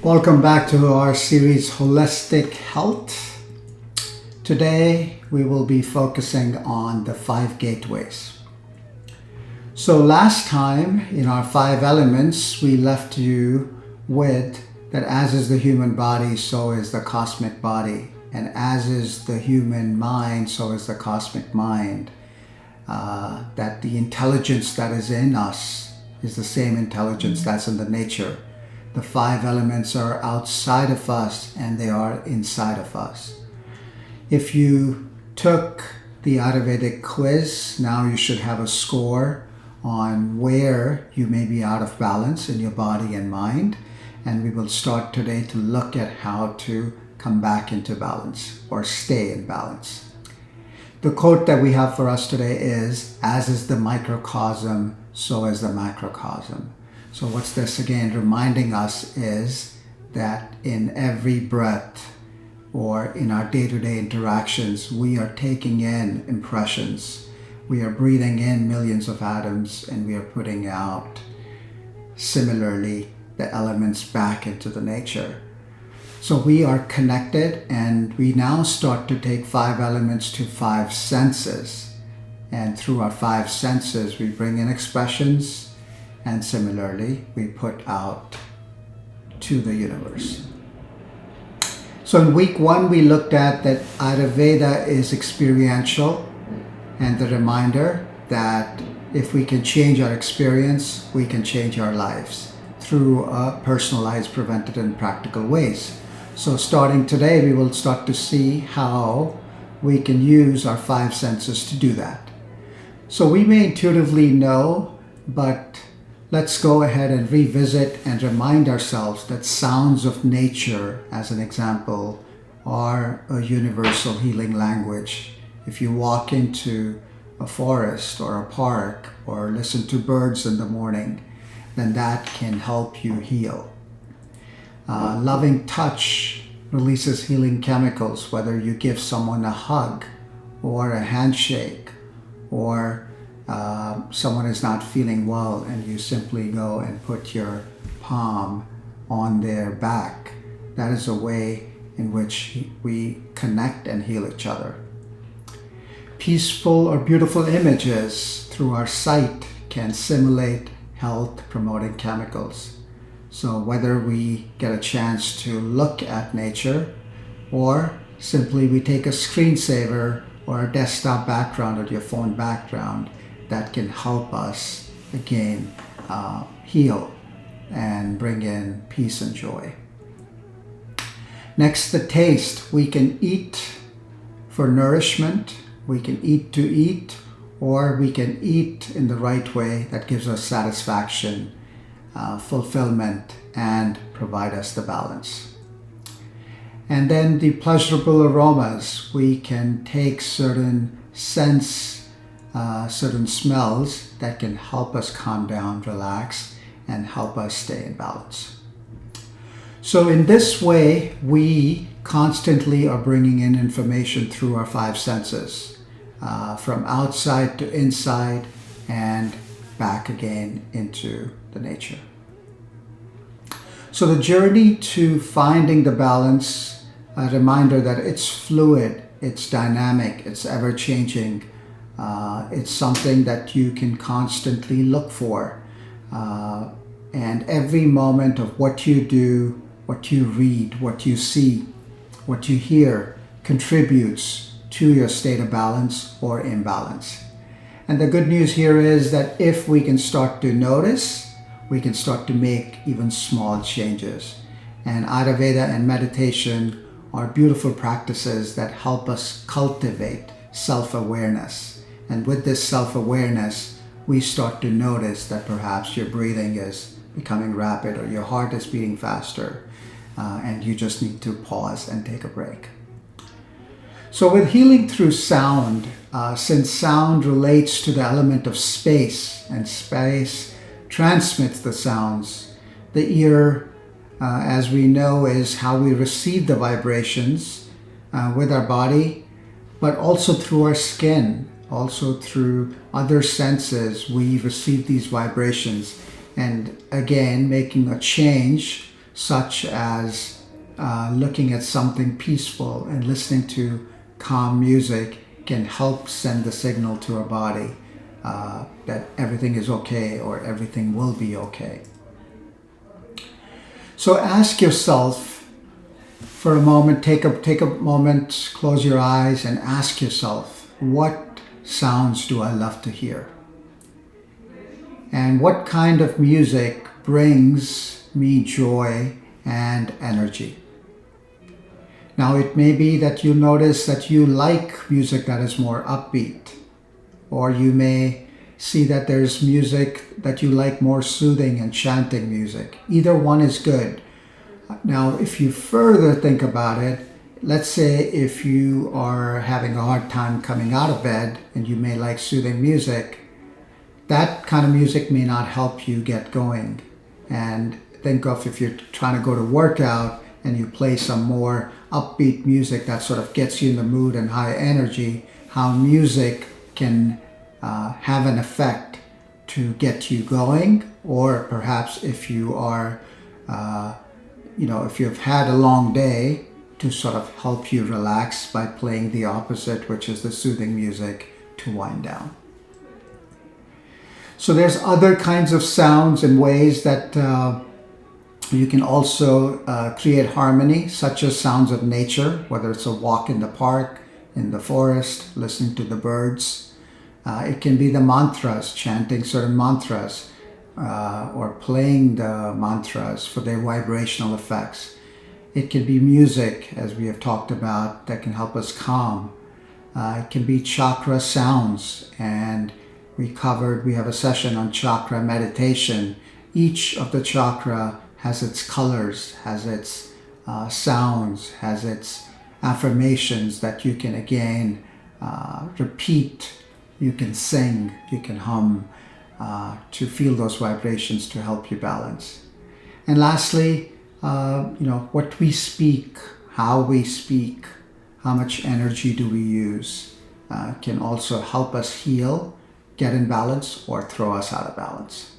Welcome back to our series Holistic Health. Today we will be focusing on the 5 gateways. So last time in our 5 elements we left you with that as is the human body, so is the cosmic body, and as is the human mind, so is the cosmic mind. That the intelligence that is in us is the same intelligence that's in the nature. The 5 elements are outside of us and they are inside of us. If you took the Ayurvedic quiz, now you should have a score on where you may be out of balance in your body and mind. And we will start today to look at how to come back into balance or stay in balance. The quote that we have for us today is, "As is the microcosm, so is the macrocosm." So what's this again reminding us is that in every breath or in our day-to-day interactions, we are taking in impressions. We are breathing in millions of atoms and we are putting out similarly the elements back into the nature. So we are connected, and we now start to take 5 elements to 5 senses. And through our 5 senses, we bring in expressions, and similarly, we put out to the universe. So in week 1, we looked at that Ayurveda is experiential, and the reminder that if we can change our experience, we can change our lives through personalized, preventive, and practical ways. So starting today, we will start to see how we can use our 5 senses to do that. So we may intuitively know, but let's go ahead and revisit and remind ourselves that sounds of nature, as an example, are a universal healing language. If you walk into a forest or a park or listen to birds in the morning, then that can help you heal. Loving touch releases healing chemicals, whether you give someone a hug or a handshake, or someone is not feeling well and you simply go and put your palm on their back. That is a way in which we connect and heal each other. Peaceful or beautiful images through our sight can simulate health-promoting chemicals. So whether we get a chance to look at nature, or simply we take a screensaver or a desktop background or your phone background, that can help us again heal and bring in peace and joy. Next, the taste. We can eat for nourishment, we can eat to eat, or we can eat in the right way that gives us satisfaction, fulfillment, and provide us the balance. And then the pleasurable aromas. We can take certain certain smells that can help us calm down, relax, and help us stay in balance. So in this way, we constantly are bringing in information through our 5 senses, from outside to inside and back again into the nature. So the journey to finding the balance, a reminder that it's fluid, it's dynamic, it's ever-changing. It's something that you can constantly look for. And every moment of what you do, what you read, what you see, what you hear contributes to your state of balance or imbalance. And the good news here is that if we can start to notice, we can start to make even small changes. And Ayurveda and meditation are beautiful practices that help us cultivate self-awareness. And with this self-awareness, we start to notice that perhaps your breathing is becoming rapid or your heart is beating faster, and you just need to pause and take a break. So with healing through sound, since sound relates to the element of space, and space transmits the sounds, the ear, as we know, is how we receive the vibrations with our body, but also through our skin. Also through other senses, we receive these vibrations, and again making a change such as looking at something peaceful and listening to calm music can help send the signal to our body that everything is okay or everything will be okay. So ask yourself for a moment, take a moment, close your eyes and ask yourself, what sounds do I love to hear? And what kind of music brings me joy and energy? Now it may be that you notice that you like music that is more upbeat, or you may see that there's music that you like more soothing and chanting music. Either one is good. Now if you further think about it, let's say if you are having a hard time coming out of bed and you may like soothing music, that kind of music may not help you get going. And think of if you're trying to go to workout and you play some more upbeat music that sort of gets you in the mood and high energy, how music can have an effect to get you going. Or perhaps if you are, if you've had a long day, to sort of help you relax by playing the opposite, which is the soothing music to wind down. So there's other kinds of sounds and ways that you can also create harmony, such as sounds of nature, whether it's a walk in the park, in the forest, listening to the birds. It can be the mantras, chanting certain mantras, or playing the mantras for their vibrational effects. It can be music, as we have talked about, that can help us calm. It can be chakra sounds, and we have a session on chakra meditation. Each of the chakra has its colors, has its sounds, has its affirmations that you can again repeat. You can sing, you can hum to feel those vibrations to help you balance. And lastly, what we speak, how we speak, how much energy do we use can also help us heal, get in balance, or throw us out of balance.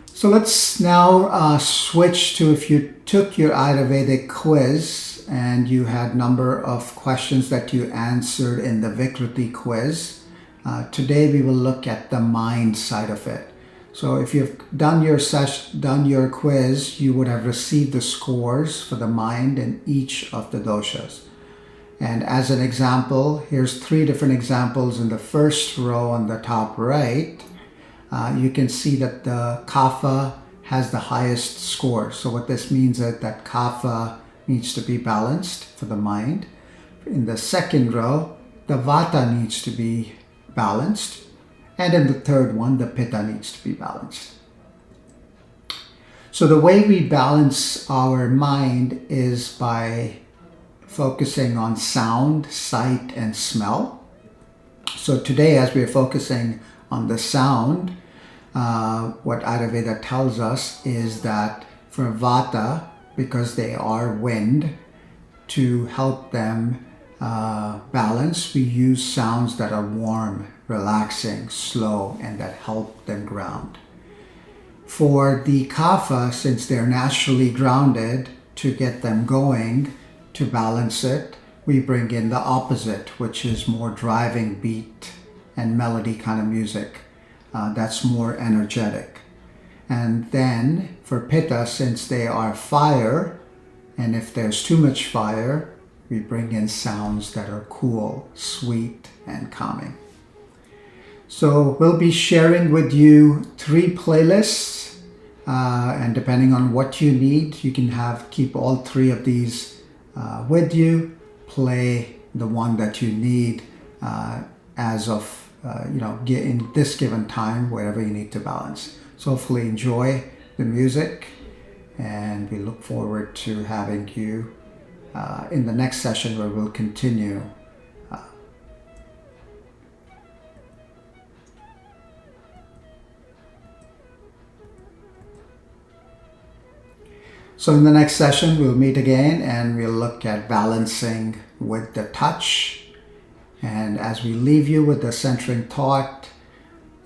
So let's now switch to, if you took your Ayurvedic quiz and you had number of questions that you answered in the Vikriti quiz, today we will look at the mind side of it. So if you've done your quiz, you would have received the scores for the mind in each of the doshas. And as an example, here's 3 different examples in the first row on the top right. You can see that the kapha has the highest score. So what this means is that kapha needs to be balanced for the mind. In the second row, the vata needs to be balanced. And in the third one, the pitta needs to be balanced. So the way we balance our mind is by focusing on sound, sight, and smell. So today, as we're focusing on the sound, what Ayurveda tells us is that for vata, because they are wind, to help them balance, we use sounds that are warm, relaxing, slow, and that help them ground. For the kapha, since they're naturally grounded, to get them going, to balance it, we bring in the opposite, which is more driving beat and melody kind of music. That's more energetic. And then for pitta, since they are fire, and if there's too much fire, we bring in sounds that are cool, sweet, and calming. So we'll be sharing with you 3 playlists, and depending on what you need, you can keep all 3 of these with you. Play the one that you need as of in this given time, wherever you need to balance. So hopefully enjoy the music, and we look forward to having you in the next session, where we'll continue. So in the next session, we'll meet again and we'll look at balancing with the touch. And as we leave you with the centering thought,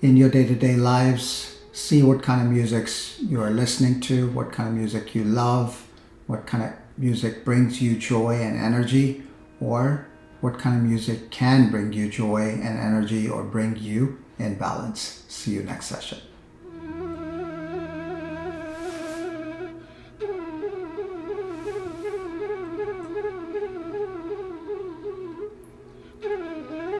in your day-to-day lives, See what kind of music you are listening to, what kind of music you love, what kind of music brings you joy and energy, or what kind of music can bring you joy and energy or bring you in balance. See you next session.